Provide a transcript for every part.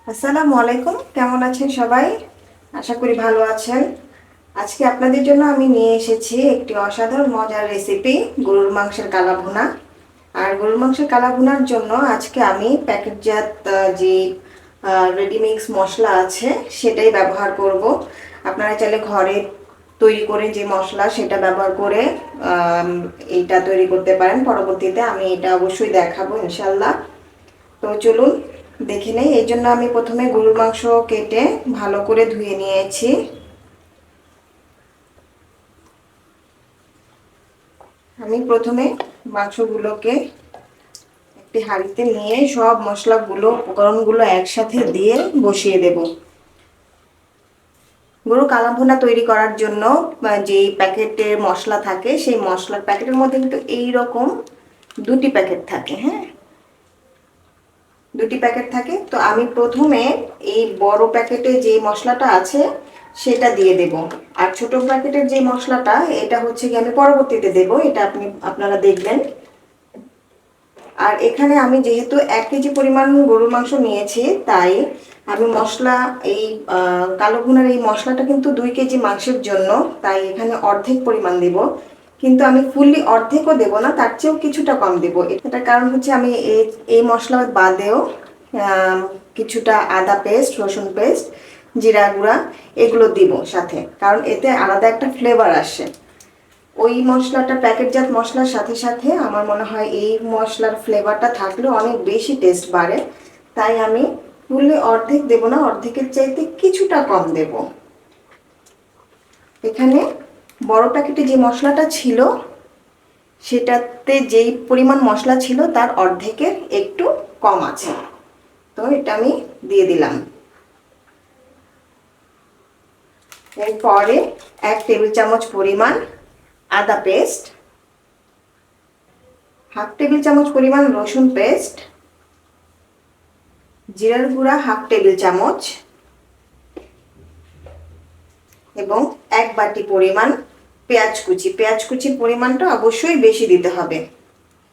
আসসালামু আলাইকুম, কেমন আছেন সবাই? আশা করি ভালো আছেন। আজকে আপনাদের জন্য আমি নিয়ে এসেছি একটি অসাধারণ মজার রেসিপি, গরুর মাংসের কালা ভুনা। আর গরুর মাংসের কালা ভুনার জন্য আজকে আমি প্যাকেটজাত যে রেডিমিক্স মশলা আছে সেটাই ব্যবহার করব। আপনারা চাইলে ঘরে তৈরি করে যে মশলা সেটা ব্যবহার করে এইটা তৈরি করতে পারেন। পরবর্তীতে আমি এটা অবশ্যই দেখাবো ইনশাল্লাহ। তো চলুন দেখে নেই। এই জন্য আমি প্রথমে গরুর মাংস কেটে ভালো করে ধুয়ে নিয়েছি। আমি প্রথমে মাংসগুলোকে একটি হাঁড়িতে নিয়ে সব মশলাগুলো উপকরণগুলো একসাথে দিয়ে বসিয়ে দেব। গরু কালা ভুনা তৈরি করার জন্য যে প্যাকেটের মশলা থাকে সেই মশলার প্যাকেটের মধ্যে কিন্তু এইরকম দুটি প্যাকেট থাকে। হ্যাঁ, দুটি প্যাকেট থাকে। তো আমি প্রথমে এই বড় প্যাকেটে যে মশলাটা আছে সেটা দিয়ে দেব, আর ছোট প্যাকেটের যে মশলাটা এটা হচ্ছে কি আমি পরবর্তীতে দেব, এটা আপনারা দেখবেন। আর এখানে আমি যেহেতু 1 কেজি পরিমাণ গরুর মাংস নিয়েছি, তাই আমি মশলা এই কালো ভুনার এই মশলাটা কিন্তু 2 কেজি মাংসের জন্য, তাই এখানে অর্ধেক পরিমাণ দেব। কিন্তু আমি ফুললি অর্ধেকও দেব না, তার চেয়েও কিছুটা কম দেব। এটার কারণ হচ্ছে আমি এই মশলা বাদেও কিছুটা আদা পেস্ট, রসুন পেস্ট, জিরা গুঁড়া এগুলো দিব সাথে, কারণ এতে আলাদা একটা ফ্লেভার আসে। ওই মশলাটা প্যাকেটজাত মশলার সাথে সাথে আমার মনে হয় এই মশলার ফ্লেভারটা থাকলে অনেক বেশি টেস্ট বাড়ে। তাই আমি ফুললি অর্ধেক দেব না, অর্ধেকের চাইতে কিছুটা কম দেব। এখানে বড় প্যাকেটে যে মশলাটা ছিল সেটাতে যেই পরিমাণ মশলা ছিল তার অর্ধেকের একটু কম আছে। তো এটা আমি দিয়ে দিলাম। এরপরে 1 টেবিল চামচ পরিমাণ আদা পেস্ট, 1/2 টেবিল চামচ পরিমাণ রসুন পেস্ট, জিরার গুঁড়া 1/2 টেবিল চামচ এবং 1 বাটি পরিমাণ পেঁয়াজ কুচি। পেঁয়াজ কুচির পরিমাণটা অবশ্যই বেশি দিতে হবে,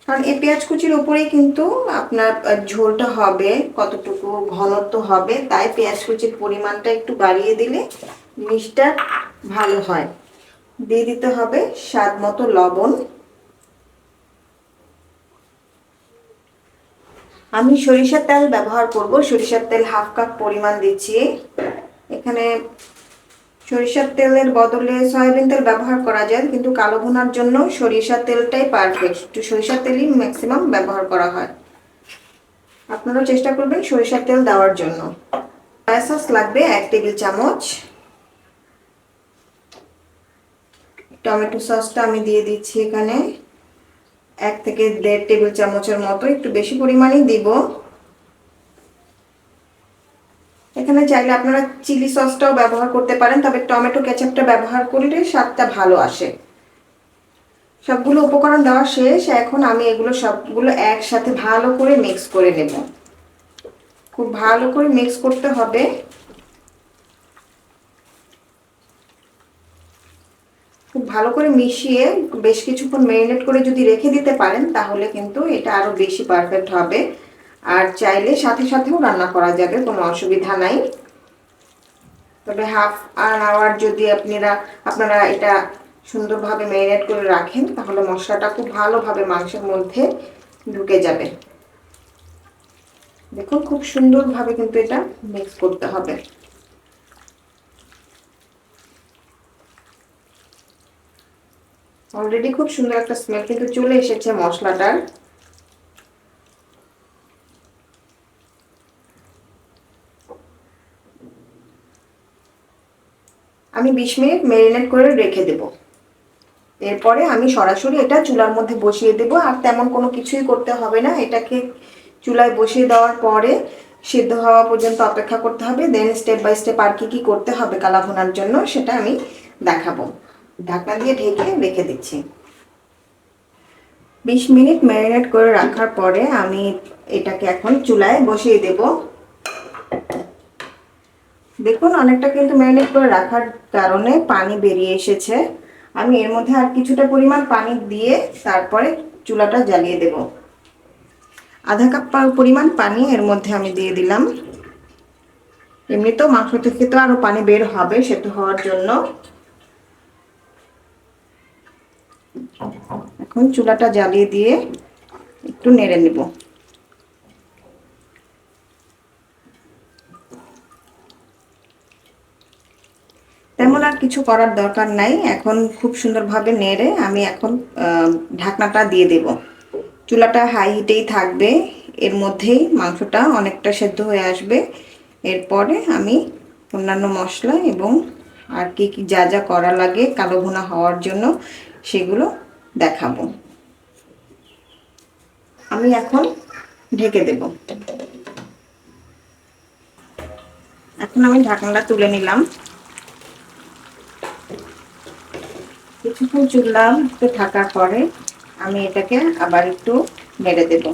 কারণ এই পেঁয়াজ কুচির উপরেই কিন্তু আপনার ঝোলটা হবে, কতটুকু ঘনত্ব হবে। তাই পেঁয়াজ কুচির পরিমাণটা একটু বাড়িয়ে দিলে জিনিসটা ভালো হয়। দিয়ে দিতে হবে স্বাদ মতো লবণ। আমি সরিষার তেল ব্যবহার করব, সরিষার তেল 1/2 কাপ পরিমাণ দিচ্ছি। এখানে সরিষার তেলের বদলে সয়াবিন তেল ব্যবহার করা যায়, কিন্তু কালো ভুনার জন্য সরিষার তেলটাই পারফেক্ট। একটু সরিষার তেলই ম্যাক্সিমাম ব্যবহার করা হয়। আপনারাও চেষ্টা করবেন সরিষার তেল দেওয়ার জন্য। সয়া সস লাগবে 1 টেবিল চামচ। টমেটো সসটা আমি দিয়ে দিচ্ছি এখানে 1 থেকে 1.5 টেবিল চামচের মতো, একটু বেশি পরিমাণেই দিব। এখানে চাইলে আপনারা চিলি সসটাও ব্যবহার করতে পারেন, তবে টমেটো কেচাপটা ব্যবহার করলে স্বাদটা ভালো আসে। সবগুলো উপকরণ দেওয়া শেষ। এখন আমি এগুলো সবগুলো একসাথে ভালো করে মিক্স করে নেব। খুব ভালো করে মিক্স করতে হবে। খুব ভালো করে মিশিয়ে বেশ কিছুক্ষণ ম্যারিনেট করে যদি রেখে দিতে পারেন তাহলে কিন্তু এটা আরো বেশি পারফেক্ট হবে। আর চাইলে সাথে সাথেও রান্না করা যাবে, কোনো অসুবিধা নাই। তবে হাফ অ্যান আওয়ার যদি আপনারা এটা সুন্দরভাবে ম্যারিনেট করে রাখেন তাহলে মশলাটা খুব ভালোভাবে মাংসের মধ্যে ঢুকে যাবে। দেখুন খুব সুন্দরভাবে কিন্তু এটা মিক্স করতে হবে। অলরেডি খুব সুন্দর একটা স্মেল কিন্তু চলে এসেছে মশলাটার। আমি 20 মিনিট ম্যারিনেট করে রেখে দেব। এরপরে আমি সরাসরি এটা চুলার মধ্যে বসিয়ে দেব, আর তেমন কোনো কিছুই করতে হবে না। এটাকে চুলায় বসিয়ে দেওয়ার পরে সিদ্ধ হওয়া পর্যন্ত অপেক্ষা করতে হবে। দেন স্টেপ বাই স্টেপ আর কি করতে হবে কালা ভুনার জন্য সেটা আমি দেখাবো। ঢাকনা দিয়ে ঢেকে রেখে দিচ্ছি। 20 মিনিট ম্যারিনেট করে রাখার পরে আমি এটাকে এখন চুলায় বসিয়ে দেব। দেখুন অনেকটা কিন্তু ম্যারিনেট করে রাখার কারণে পানি বেরিয়ে এসেছে। আমি এর মধ্যে আর কিছুটা পরিমাণ পানি দিয়ে তারপরে চুলাটা জ্বালিয়ে দেব। আধা কাপ পরিমাণ পানি এর মধ্যে আমি দিয়ে দিলাম। এমনিতেও মাংস থেকে তো আরো পানি বের হবে সেদ্ধ হওয়ার জন্য। এখন চুলাটা জ্বালিয়ে দিয়ে একটু নেড়ে নেব। তেমন আর কিছু করার দরকার নাই। এখন খুব সুন্দরভাবে নেড়ে আমি এখন ঢাকনাটা দিয়ে দেব। চুলাটা হাই হিটেই থাকবে, এর মধ্যেই মাংসটা অনেকটা সেদ্ধ হয়ে আসবে। এরপরে আমি অন্যান্য মশলা এবং আর কি কি যা যা করা লাগে কালো ভুনা হওয়ার জন্য সেগুলো দেখাবো। আমি এখন ঢেকে দেব। এখন আমি ঢাকনাটা তুলে নিলাম। কিছুক্ষণ চুলা একটু থাকার পরে আমি এটাকে আবার একটু নেড়ে দেব।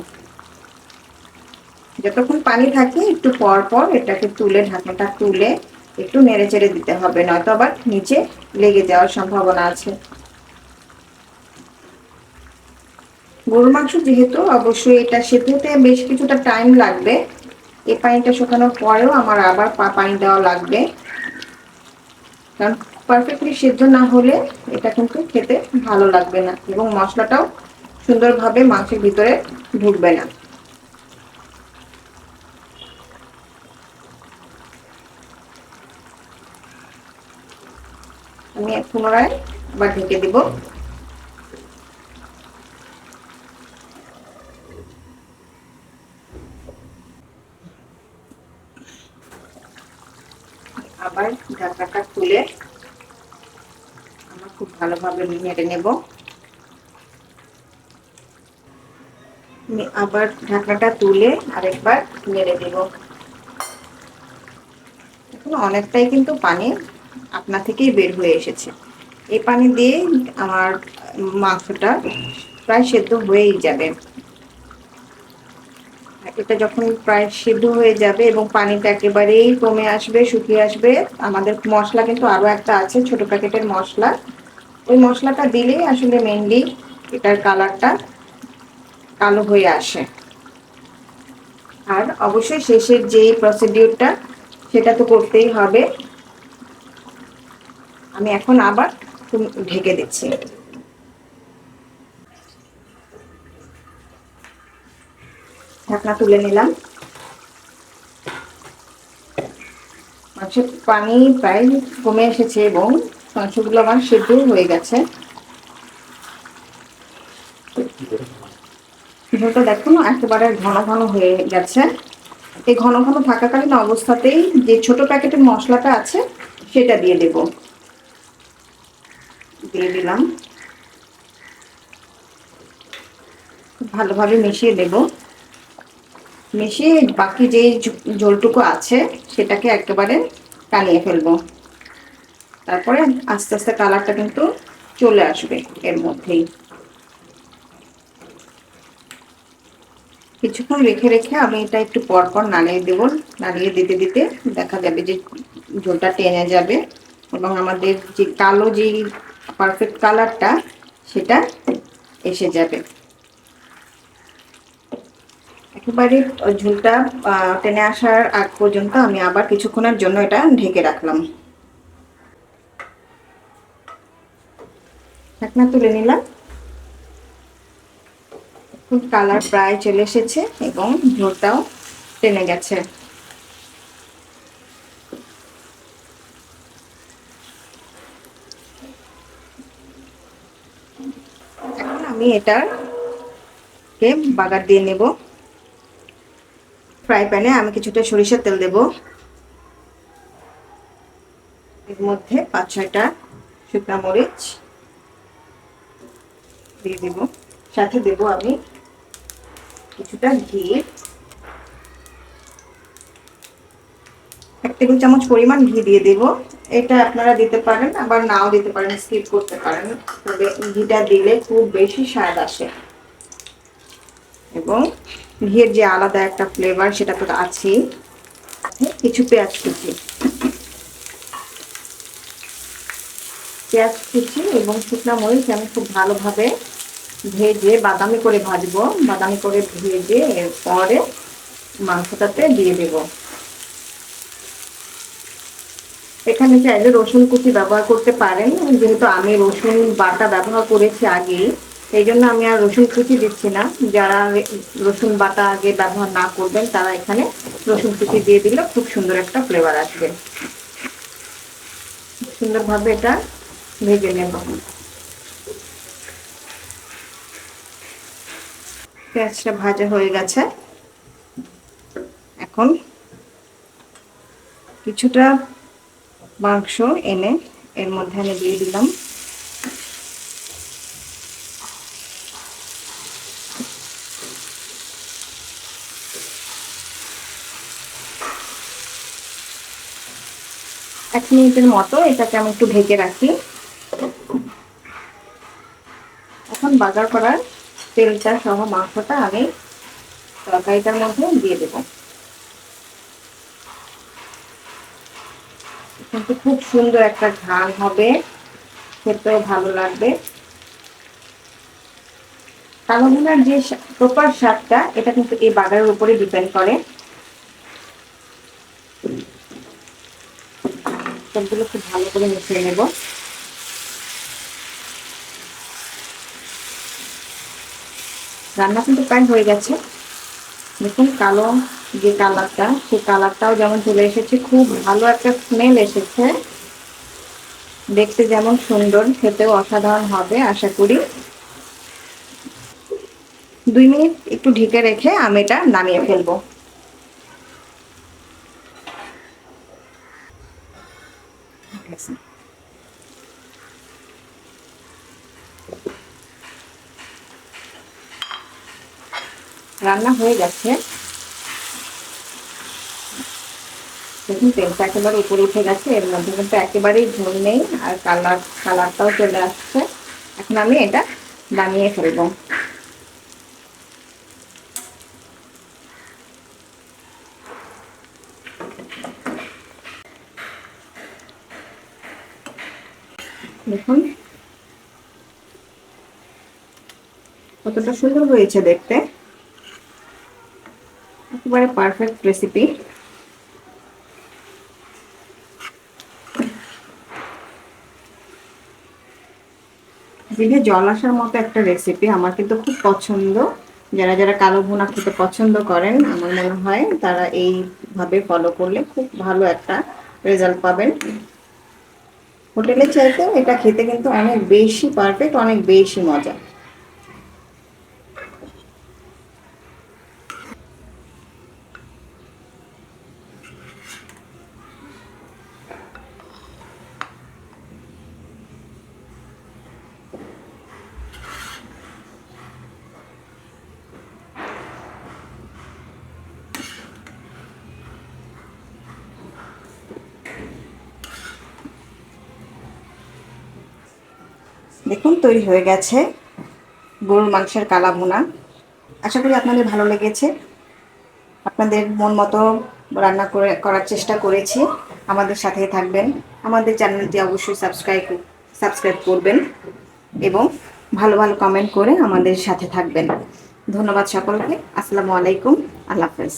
যতক্ষণ পানি থাকে একটু পর পর এটাকে তুলে ঢাকনাটা তুলে একটু নেড়ে চেড়ে দিতে হবে, নয়তো আবার নিচে লেগে যাওয়ার সম্ভাবনা আছে। গরুর মাংস যেহেতু অবশ্যই এটা সেদ্ধ হতে বেশ কিছুটা টাইম লাগবে। এই পানিটা শুকানোর পরেও আমার আবার পানি দেওয়া লাগবে, কারণ পারফেক্টলি সেদ্ধ না হলে এটা কিন্তু খেতে ভালো লাগবে না এবং মশলাটাও সুন্দরভাবে মাংসের ভিতরে ঢুকবে না। আমি পুনরায় আবার ঢেকে দিব। আবার ঢাকনাটা খুলে আমরা খুব ভালোভাবে নেড়ে নেব। আমি আবার ঢাকনাটা তুলে আরেকবার নেড়ে দেব। এখন অনেকটাই কিন্তু পানি আপনা থেকেই বের হয়ে এসেছে। এই পানি দিয়ে আমার মাংসটা প্রায় সেদ্ধ হয়েই যাবে। এটা যখন প্রায় সিদ্ধ হয়ে যাবে এবং পানিটা একেবারেই কমে আসবে, শুকিয়ে আসবে, আমাদের মশলা কিন্তু আরো একটা আছে ছোট প্যাকেটের মশলা, ওই মশলাটা দিলেই আসলে মেইনলি এটার কালারটা কালো হয়ে আসে। আর অবশ্যই শেষের যে প্রসিডিউরটা সেটা তো করতেই হবে। আমি এখন আবার ঢেকে দিচ্ছি। ঢাকনা তুলে নিলাম। মাংসের পানি প্রায় কমে এসেছে এবং মাংসগুলো আমার সেদ্ধ হয়ে গেছে। ঝোলটা দেখুন একেবারে ঘন ঘন হয়ে গেছে। এই ঘন ঘন থাকাকালীন অবস্থাতেই যে ছোট প্যাকেটের মশলাটা আছে সেটা দিয়ে দেব। দিয়ে দিলাম, ভালোভাবে মিশিয়ে দেব। মিশিয়ে বাকি যে ঝোলটুকু আছে সেটাকে একেবারে টানিয়ে ফেলবো। তারপরে আস্তে আস্তে কালারটা কিন্তু চলে আসবে এর মধ্যেই। কিছুক্ষণ রেখে রেখে আমি এটা একটু পর পর নাড়িয়ে দেব। নাড়িয়ে দিতে দিতে দেখা যাবে যে ঝোলটা টেনে যাবে এবং আমাদের যে কালো যে পারফেক্ট কালারটা সেটা এসে যাবে। একেবারে ঝোলটা টেনে আসার আগ পর্যন্ত আমি আবার কিছুক্ষণের জন্য এটা ঢেকে রাখলাম। ঢাকনা তুলে নিলাম। কালার প্রায় চলে এসেছে এবং ঝোলটাও টেনে গেছে। এখন আমি এটাকে বাগার দিয়ে নেব। ফ্রাই প্যানে আমি কিছুটা সরিষার তেল দেব। এর মধ্যে 5-6টা শুকনা মরিচ দিয়ে দেব। সাথে দেব আমি কিছুটা ঘি, 1 টেবিল চামচ পরিমাণ ঘি দিয়ে দেব। এটা আপনারা দিতে পারেন আবার নাও দিতে পারেন, স্কিপ করতে পারেন, তবে ঘিটা দিলে খুব বেশি স্বাদ আসে এবং ঘিয়ের যে আলাদা একটা ফ্লেভার সেটা তো আছেই। কিছু পেঁয়াজ কুচি এবং শুকনো মরিচ আমি খুব ভালোভাবে ভেজে বাদামি করে ভাজবো। বাদামি করে ভেজে এরপরে মাংসটাতে দিয়ে দেব। এখানে চাইলে রসুন কুচি ব্যবহার করতে পারেন, যেহেতু আমি রসুন বাটা ব্যবহার করেছি আগে, এই জন্য আমি আর রসুন কুচি দিচ্ছি না। যারা রসুন বাটা আগে ব্যবহার না করবেন তারা এখানে রসুন কুচি দিয়ে দিলে খুব সুন্দর একটা ফ্লেভার আসবে। সুন্দরভাবে এটা ভেজে নেব। পেঁয়াজটা ভাজা হয়ে গেছে। এখন কিছুটা মাংস এনে এর মধ্যে আমি দিয়ে দিলাম। এক মিনিটের মতো এটাকে আমি একটু ঢেকে রাখি। এখন বাগার করার তেলটা সহ মাংসটা আমি তরকারিটার মধ্যে দিয়ে দেব। কিন্তু খুব সুন্দর একটা ঘ্রাণ হবে, খেতেও ভালো লাগবে। কালো ভুনার যে প্রপার স্বাদটা, এটা কিন্তু এই বাগারের উপরে ডিপেন্ড করে। সবগুলো খুব ভালো করে মিশিয়ে নেব। রান্না কিন্তু প্রায় হয়ে গেছে। দেখুন কালো যে কালারটা, সেই কালারটাও যেমন চলে এসেছে, খুব ভালো একটা স্মেল এসেছে। দেখতে যেমন সুন্দর, খেতেও অসাধারণ হবে আশা করি। 2 মিনিট একটু ঢেকে রেখে আমি এটা নামিয়ে ফেলবো। রান্না হয়ে গেছে। দেখুন তেলটা একেবারে উপরে উঠে গেছে, এর মধ্যে কিন্তু একেবারেই ঝোল নেই, আর কালারটাও চলে আসছে। এখন আমি এটা নামিয়ে ফেলবো। দেখুন কতটা সুন্দর হয়েছে দেখতে, একেবারে পারফেক্ট রেসিপি। জিভে জল আসার মতো একটা রেসিপি, আমার কিন্তু খুব পছন্দ। যারা যারা কালো ভুনা খেতে পছন্দ করেন, আমার মনে হয় তারা এইভাবে ফলো করলে খুব ভালো একটা রেজাল্ট পাবেন। হোটেলের চাইতেও এটা খেতে কিন্তু অনেক বেশি পারফেক্ট, অনেক বেশি মজা। দেখুন তৈরি হয়ে গেছে গরুর মাংসের কালা ভুনা। আশা করি আপনাদের ভালো লেগেছে। আপনাদের মন মতো রান্না করার চেষ্টা করেছি। আমাদের সাথেই থাকবেন। আমাদের চ্যানেলটি অবশ্যই সাবস্ক্রাইব করবেন এবং ভালো ভালো কমেন্ট করে আমাদের সাথে থাকবেন। ধন্যবাদ সকলকে। আসসালামু আলাইকুম। আল্লাহ হাফেজ।